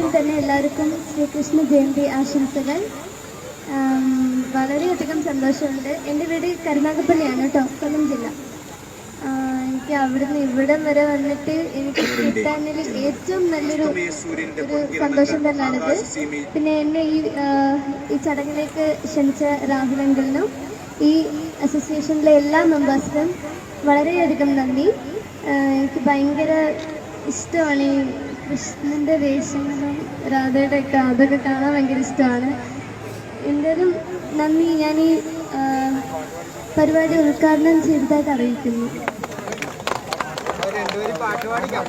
ആദ്യം തന്നെ എല്ലാവർക്കും ശ്രീകൃഷ്ണ ജയന്തി ആശംസകൾ. വളരെയധികം സന്തോഷമുണ്ട്. എൻ്റെ വീട് കരുനാഗപ്പള്ളിയാണ് കേട്ടോ, കൊല്ലം ജില്ല. എനിക്ക് അവിടുന്ന് ഇവിടം വരെ വന്നിട്ട് എനിക്ക് കിട്ടാനിൽ ഏറ്റവും നല്ലൊരു സന്തോഷം തന്നെയാണിത്. പിന്നെ എന്നെ ഈ ചടങ്ങിലേക്ക് ക്ഷണിച്ച രാഹുൽ അങ്കിളിനും ഈ അസോസിയേഷനിലെ എല്ലാ മെമ്പേഴ്സിനും വളരെയധികം നന്ദി. എനിക്ക് ഭയങ്കര ഇഷ്ടമാണ് ഈ കൃഷ്ണൻ്റെ വേഷങ്ങളും രാധയുടെ ഒക്കെ, അതൊക്കെ കാണാൻ ഭയങ്കര ഇഷ്ടമാണ്. എന്തായാലും നന്ദി. ഞാൻ ഈ പരിപാടി ഉദ്ഘാടനം ചെയ്തതായിട്ട് അറിയിക്കുന്നു. പാട്ട് പാടിക്കാം.